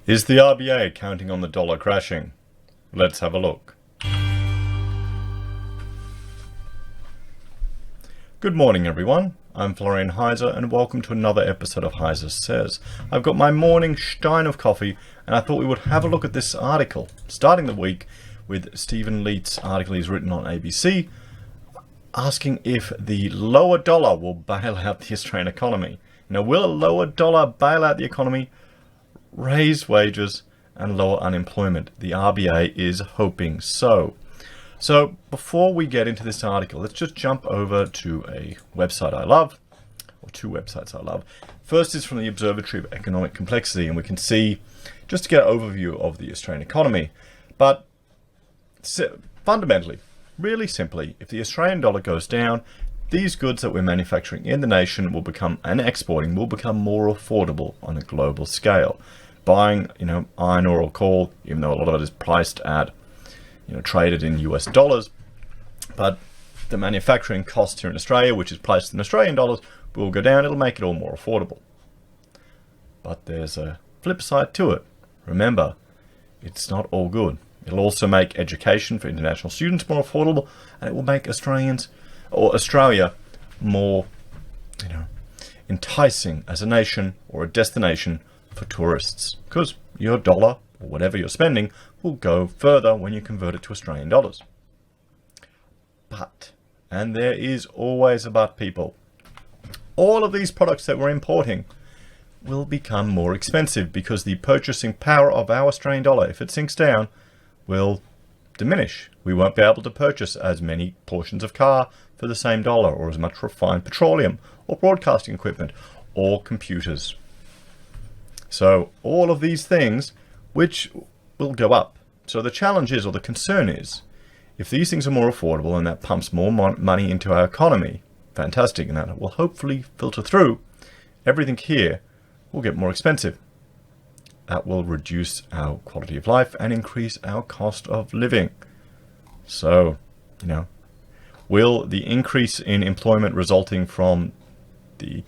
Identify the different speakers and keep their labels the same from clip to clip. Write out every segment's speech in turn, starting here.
Speaker 1: Is the RBA counting on the dollar crashing? Let's have a look. Good morning, everyone. I'm Florian Heise, and welcome to another episode of Heise Says. I've got my morning stein of coffee, and I thought we would have a look at this article, starting the week with Stephen Leett's article he's written on ABC, asking if the lower dollar will bail out the Australian economy. Now, will a lower dollar bail out the economy, raise wages, and lower unemployment? The RBA is hoping so. So before we get into this article, let's just jump over to a website I love, or two websites I love. First is from the Observatory of Economic Complexity, and we can see, just to get an overview of the Australian economy. But fundamentally, really simply, if the Australian dollar goes down, these goods that we're manufacturing in the nation will become, and exporting, will become more affordable on a global scale. Buying, iron ore or coal, even though a lot of it is priced at, traded in US dollars, but the manufacturing cost here in Australia, which is priced in Australian dollars, will go down. It'll make it all more affordable. But there's a flip side to it. Remember, it's not all good. It'll also make education for international students more affordable, and it will make Australians, or Australia, more, enticing as a nation or a destination for tourists, because your dollar or whatever you're spending will go further when you convert it to Australian dollars. But, and there is always a but, people, all of these products that we're importing will become more expensive because the purchasing power of our Australian dollar, if it sinks down, will diminish. We won't be able to purchase as many portions of car for the same dollar, or as much refined petroleum or broadcasting equipment or computers. So all of these things which will go up. So the challenge is, or the concern is, if these things are more affordable and that pumps more money into our economy, fantastic, and that will hopefully filter through, everything here will get more expensive. That will reduce our quality of life and increase our cost of living. So, will the increase in employment resulting from the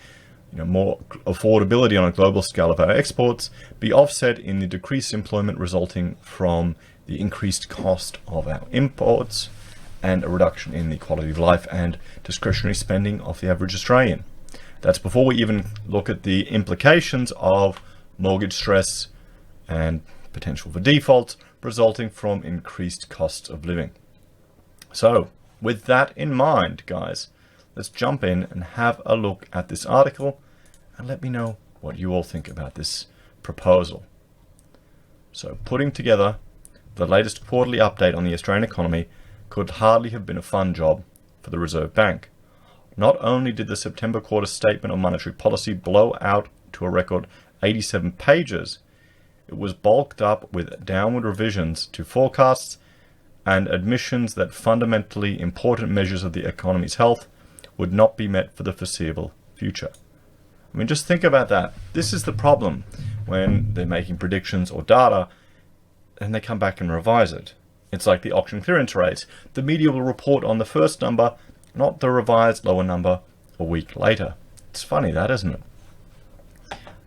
Speaker 1: more affordability on a global scale of our exports be offset in the decreased employment resulting from the increased cost of our imports and a reduction in the quality of life and discretionary spending of the average Australian? That's before we even look at the implications of mortgage stress and potential for defaults resulting from increased costs of living. So, with that in mind, guys, let's jump in and have a look at this article and let me know what you all think about this proposal. So, putting together the latest quarterly update on the Australian economy could hardly have been a fun job for the Reserve Bank. Not only did the September quarter statement on monetary policy blow out to a record 87 pages, it was bulked up with downward revisions to forecasts and admissions that fundamentally important measures of the economy's health would not be met for the foreseeable future. I mean, just think about that. This is the problem when they're making predictions or data and they come back and revise it. It's like the auction clearance rates. The media will report on the first number, not the revised lower number a week later. It's funny, that, isn't it?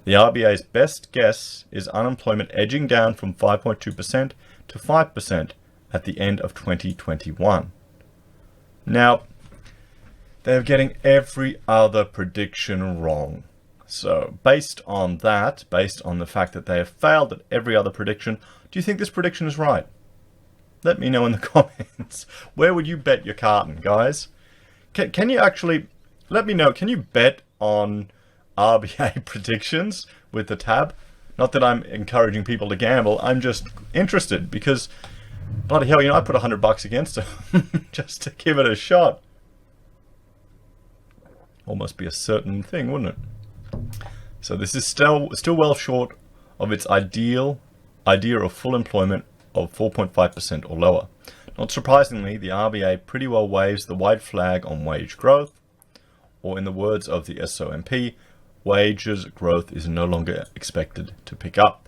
Speaker 1: The RBA's best guess is unemployment edging down from 5.2% to 5% at the end of 2021. Now, they're getting every other prediction wrong. So, based on that, based on the fact that they have failed at every other prediction, do you think this prediction is right? Let me know in the comments. Where would you bet your carton, guys? Can you actually, let me know, can you bet on RBA predictions with the tab? Not that I'm encouraging people to gamble, I'm just interested because, bloody hell, I put $100 against it just to give it a shot. Almost be a certain thing, wouldn't it? So this is still well short of its idea of full employment of 4.5% or lower. Not surprisingly, the RBA pretty well waves the white flag on wage growth, or in the words of the SOMP, wages growth is no longer expected to pick up.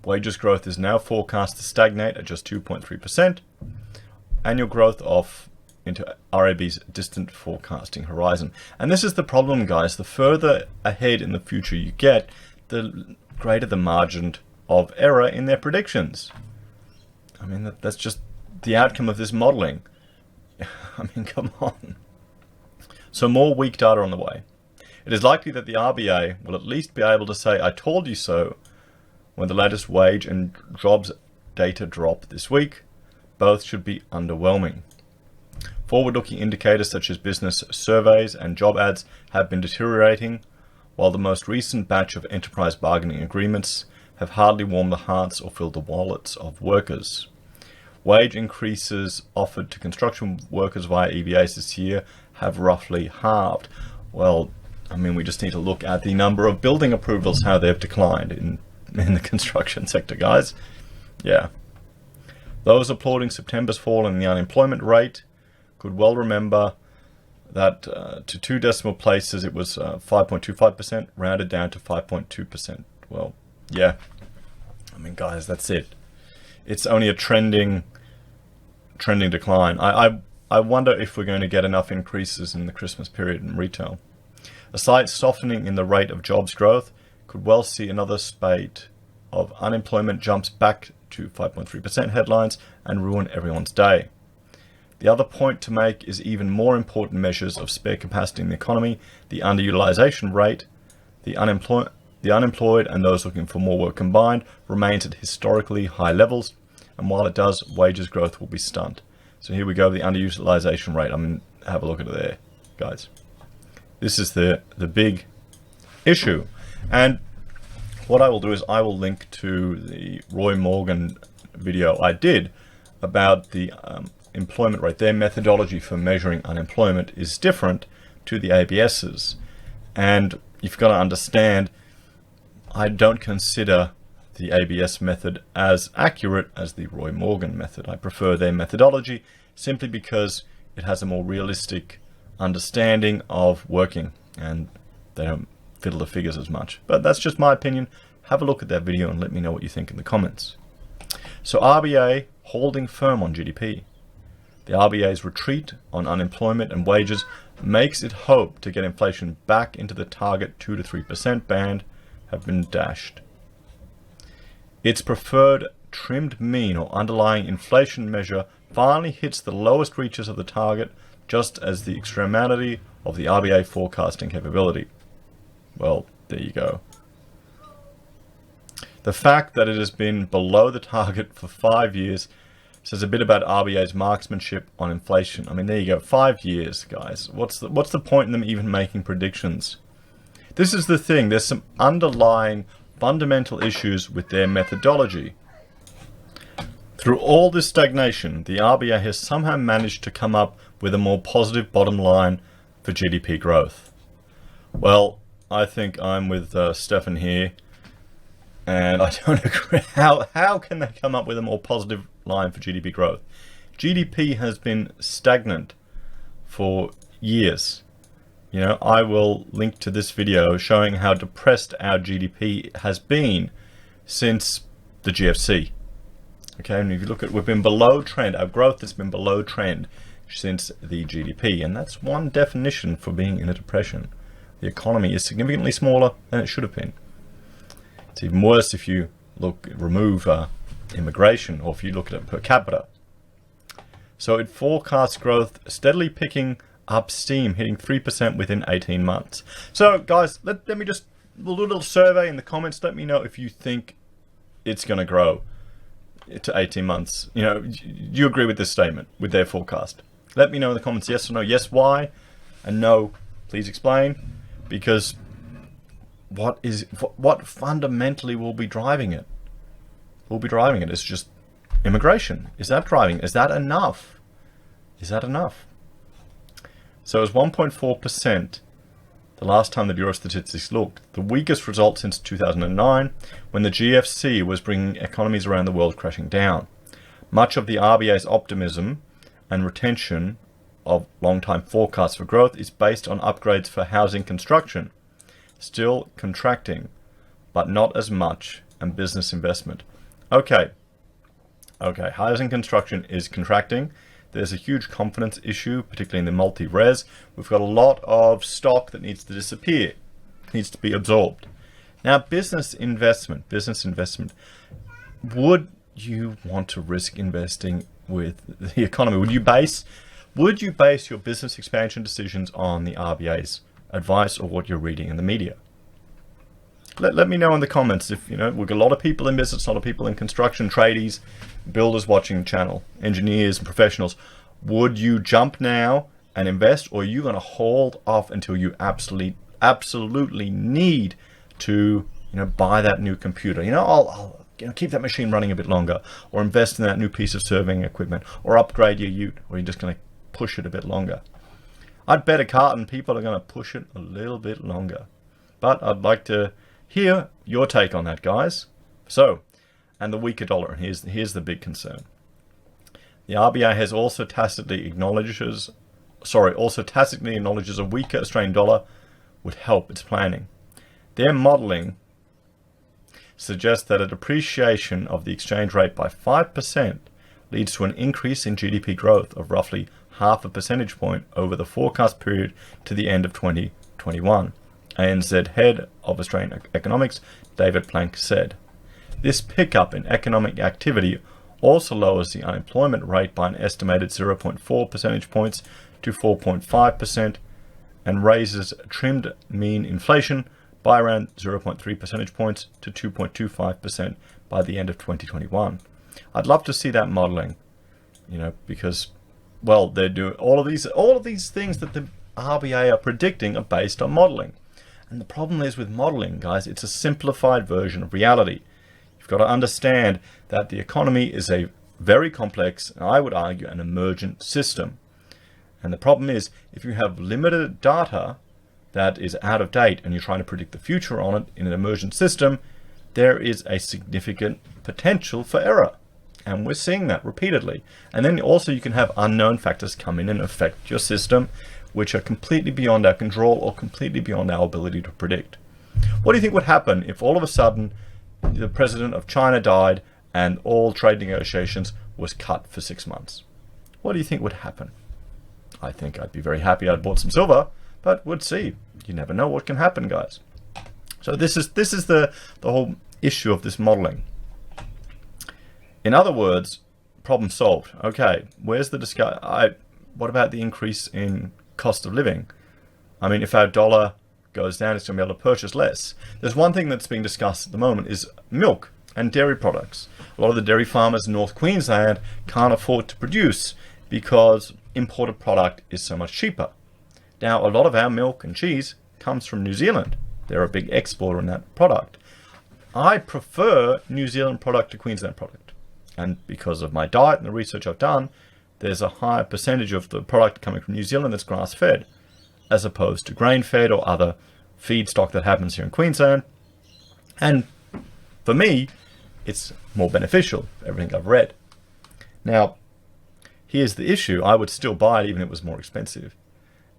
Speaker 1: Wages growth is now forecast to stagnate at just 2.3%, annual growth off into RAB's distant forecasting horizon. And this is the problem, guys. The further ahead in the future you get, the greater the margin of error in their predictions. I mean, that's just the outcome of this modeling. I mean, come on. So more weak data on the way. It is likely that the RBA will at least be able to say, I told you so, when the latest wage and jobs data drop this week. Both should be underwhelming. Forward-looking indicators such as business surveys and job ads have been deteriorating, while the most recent batch of enterprise bargaining agreements have hardly warmed the hearts or filled the wallets of workers. Wage increases offered to construction workers via EBAs this year have roughly halved. Well, I mean, we just need to look at the number of building approvals, how they've declined in the construction sector, guys. Yeah. Those applauding September's fall in the unemployment rate could well remember that to 2 decimal places it was 5.25%, rounded down to 5.2%. Well, yeah. I mean, guys, that's it. It's only a trending decline. I wonder if we're going to get enough increases in the Christmas period in retail. A slight softening in the rate of jobs growth could well see another spate of unemployment jumps back to 5.3% headlines and ruin everyone's day. The other point to make is even more important measures of spare capacity in the economy. The underutilization rate, the unemployed and those looking for more work combined remains at historically high levels, and while it does, wages growth will be stunned. So here we go, the underutilization rate. I'm going to have a look at it there, guys. This is the big issue. And what I will do is I will link to the Roy Morgan video I did about the employment rate. Their methodology for measuring unemployment is different to the ABS's. And you've got to understand, I don't consider the ABS method as accurate as the Roy Morgan method. I prefer their methodology simply because it has a more realistic understanding of working and they don't fiddle the figures as much. But that's just my opinion. Have a look at that video and let me know what you think in the comments. So RBA holding firm on GDP. The RBA's retreat on unemployment and wages makes it hope to get inflation back into the target 2 to 3% band have been dashed. Its preferred trimmed mean or underlying inflation measure finally hits the lowest reaches of the target just as the extremity of the RBA forecasting capability. Well, there you go. The fact that it has been below the target for 5 years says a bit about RBA's marksmanship on inflation. I mean, there you go, 5 years, guys. What's the point in them even making predictions? This is the thing. There's some underlying fundamental issues with their methodology. Through all this stagnation, the RBA has somehow managed to come up with a more positive bottom line for GDP growth. Well, I think I'm with Stefan here, and I don't agree. How can they come up with a more positive line for GDP growth? GDP has been stagnant for years. You know, I will link to this video showing how depressed our GDP has been since the GFC. Okay, and if you look at, we've been below trend. Our growth has been below trend since the GDP, and that's one definition for being in a depression. The economy is significantly smaller than it should have been. It's even worse if you remove immigration, or if you look at it per capita. So it forecasts growth steadily picking up steam, hitting 3% within 18 months. So guys, let me just, we'll do a little survey in the comments. Let me know if you think it's going to grow to 18 months. You know, do you agree with this statement, with their forecast? Let me know in the comments, yes or no. Yes, why? And no, please explain. Because what fundamentally will be driving it? Will be driving it is just immigration. Is that driving? Is that enough? Is that enough? So it was 1.4% the last time the Bureau of Statistics looked, the weakest result since 2009, when the GFC was bringing economies around the world crashing down. Much of the RBA's optimism and retention of long-time forecasts for growth is based on upgrades for housing construction, still contracting, but not as much, and business investment. Okay, housing construction is contracting. There's a huge confidence issue, particularly in the multi-res. We've got a lot of stock that needs to disappear, needs to be absorbed. Now, business investment. Would you want to risk investing with the economy? Would you base your business expansion decisions on the RBA's advice or what you're reading in the media? Let me know in the comments. If we've got a lot of people in business, a lot of people in construction, tradies, builders watching the channel, engineers and professionals. Would you jump now and invest, or are you going to hold off until you absolutely need to buy that new computer? I'll keep that machine running a bit longer, or invest in that new piece of surveying equipment, or upgrade your ute, or you're just going to push it a bit longer. I'd bet a carton people are going to push it a little bit longer. But I'd like to hear your take on that, guys. So, and the weaker dollar, and here's the big concern. The RBA has also tacitly acknowledges a weaker Australian dollar would help its planning. Their modelling suggests that a depreciation of the exchange rate by 5% leads to an increase in GDP growth of roughly half a percentage point over the forecast period to the end of 2021. ANZ head of Australian economics, David Plank, said. This pickup in economic activity also lowers the unemployment rate by an estimated 0.4 percentage points to 4.5% and raises trimmed mean inflation by around 0.3 percentage points to 2.25% by the end of 2021. I'd love to see that modeling, because, well, they're doing all of these things that the RBA are predicting are based on modeling. And the problem is with modeling, guys, it's a simplified version of reality. You've got to understand that the economy is a very complex, and I would argue, an emergent system. And the problem is, if you have limited data that is out of date and you're trying to predict the future on it in an emergent system, there is a significant potential for error. And we're seeing that repeatedly. And then also you can have unknown factors come in and affect your system, which are completely beyond our control or completely beyond our ability to predict. What do you think would happen if all of a sudden the president of China died and all trade negotiations was cut for 6 months? What do you think would happen? I think I'd be very happy I'd bought some silver, but we'll see. You never know what can happen, guys. So this is the whole issue of this modeling. In other words, problem solved. Okay, where's the discussion? What about the increase in cost of living? I mean, if our dollar goes down, it's going to be able to purchase less. There's one thing that's being discussed at the moment is milk and dairy products. A lot of the dairy farmers in North Queensland can't afford to produce because imported product is so much cheaper. Now, a lot of our milk and cheese comes from New Zealand. They're a big exporter in that product. I prefer New Zealand product to Queensland product. And because of my diet and the research I've done, there's a higher percentage of the product coming from New Zealand that's grass-fed, as opposed to grain-fed or other feedstock that happens here in Queensland. And for me, it's more beneficial, everything I've read. Now, here's the issue. I would still buy it even if it was more expensive.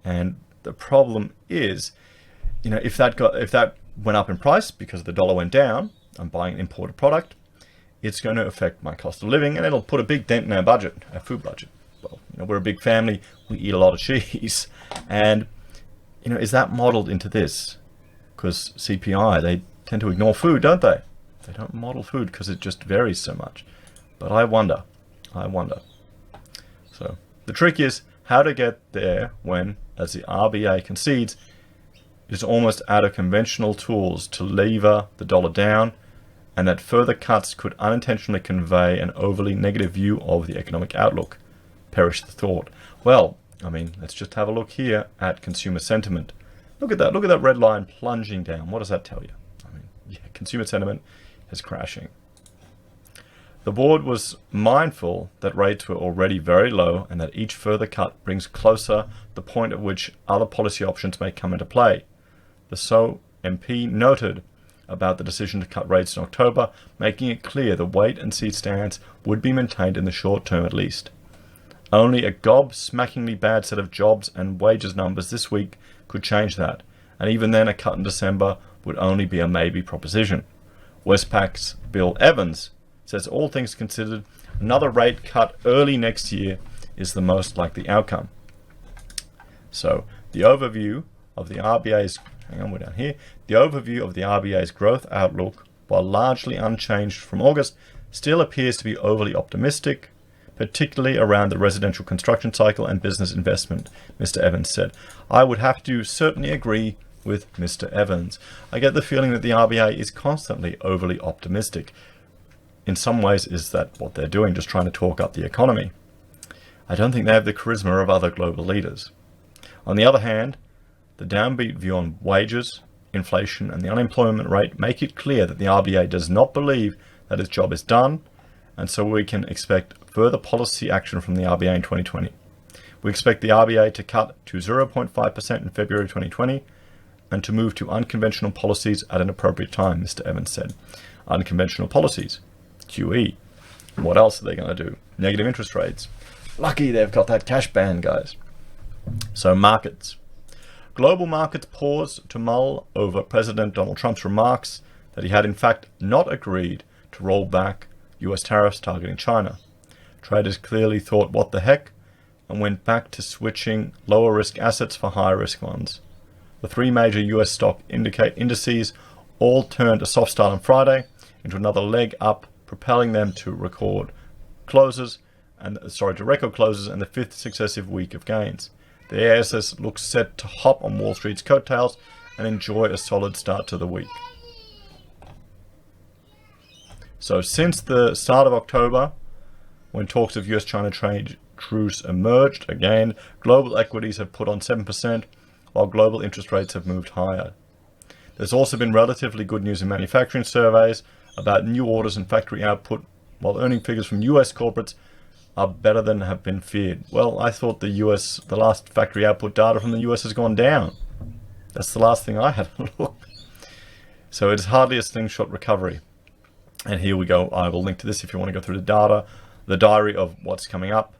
Speaker 1: And the problem is, if that went up in price because the dollar went down, I'm buying an imported product, it's going to affect my cost of living, and it'll put a big dent in our budget, our food budget. Well, we're a big family, we eat a lot of cheese, and is that modeled into this? Because CPI, they tend to ignore food, don't they? They don't model food because it just varies so much. But I wonder. So the trick is how to get there when, as the RBA concedes, it is almost out of conventional tools to lever the dollar down, and that further cuts could unintentionally convey an overly negative view of the economic outlook. Perish the thought. Well, let's just have a look here at consumer sentiment. Look at that red line plunging down. What does that tell you? Consumer sentiment is crashing. The board was mindful that rates were already very low and that each further cut brings closer the point at which other policy options may come into play. The SO MP noted about the decision to cut rates in October, making it clear the wait-and-see stance would be maintained in the short term at least. Only a gobsmackingly bad set of jobs and wages numbers this week could change that, and even then a cut in December would only be a maybe proposition. Westpac's Bill Evans says all things considered, another rate cut early next year is the most likely outcome. So the overview of the RBA's hang on, we're down here. The overview of the RBA's growth outlook, while largely unchanged from August, still appears to be overly optimistic, particularly around the residential construction cycle and business investment, Mr. Evans said. I would have to certainly agree with Mr. Evans. I get the feeling that the RBA is constantly overly optimistic. In some ways, is that what they're doing, just trying to talk up the economy? I don't think they have the charisma of other global leaders. On the other hand, the downbeat view on wages, inflation, and the unemployment rate make it clear that the RBA does not believe that its job is done, and so we can expect further policy action from the RBA in 2020. We expect the RBA to cut to 0.5% in February 2020 and to move to unconventional policies at an appropriate time, Mr. Evans said. Unconventional policies, QE. What else are they going to do? Negative interest rates. Lucky they've got that cash ban, guys. So markets. Global markets paused to mull over President Donald Trump's remarks that he had in fact not agreed to roll back US tariffs targeting China. Traders clearly thought, what the heck, and went back to switching lower risk assets for higher risk ones. The three major US stock indices all turned a soft start on Friday into another leg up, propelling them to record closes and record closes and the fifth successive week of gains. The ASX looks set to hop on Wall Street's coattails and enjoy a solid start to the week. So since the start of October, when talks of US-China trade truce emerged, again, global equities have put on 7%, while global interest rates have moved higher. There's also been relatively good news in manufacturing surveys about new orders and factory output, while earning figures from US corporates are better than have been feared. Well, I thought the last factory output data from the US has gone down. That's the last thing I had a look. So it's hardly a slingshot recovery. And here we go. I will link to this if you want to go through the data, the diary of what's coming up.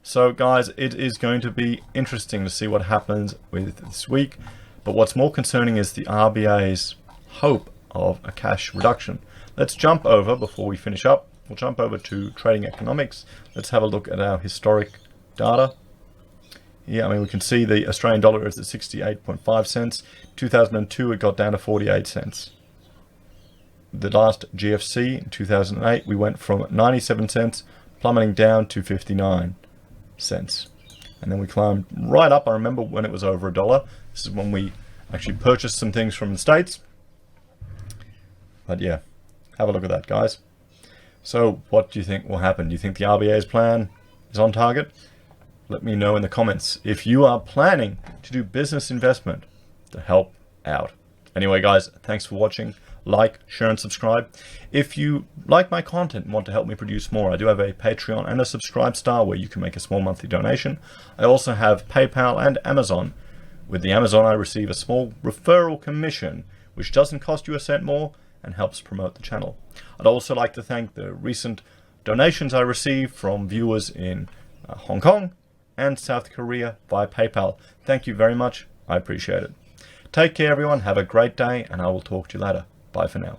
Speaker 1: So guys, it is going to be interesting to see what happens with this week. But what's more concerning is the RBA's hope of a cash reduction. Let's jump over, before we finish up, we'll jump over to trading economics. Let's have a look at our historic data. Yeah, I mean, we can see the Australian dollar is at 68.5 cents. 2002, it got down to 48 cents. The last GFC in 2008, we went from 97 cents, plummeting down to 59 cents. And then we climbed right up. I remember when it was over $1. This is when we actually purchased some things from the States. But yeah, have a look at that, guys. So what do you think will happen? Do you think the RBA's plan is on target? Let me know in the comments if you are planning to do business investment to help out. Anyway, guys, thanks for watching. Like, share, and subscribe. If you like my content and want to help me produce more, I do have a Patreon and a Subscribe Star where you can make a small monthly donation. I also have PayPal and Amazon. With the Amazon, I receive a small referral commission, which doesn't cost you a cent more and helps promote the channel. I'd also like to thank the recent donations I received from viewers in Hong Kong and South Korea via PayPal. Thank you very much. I appreciate it. Take care, everyone. Have a great day, and I will talk to you later. Bye for now.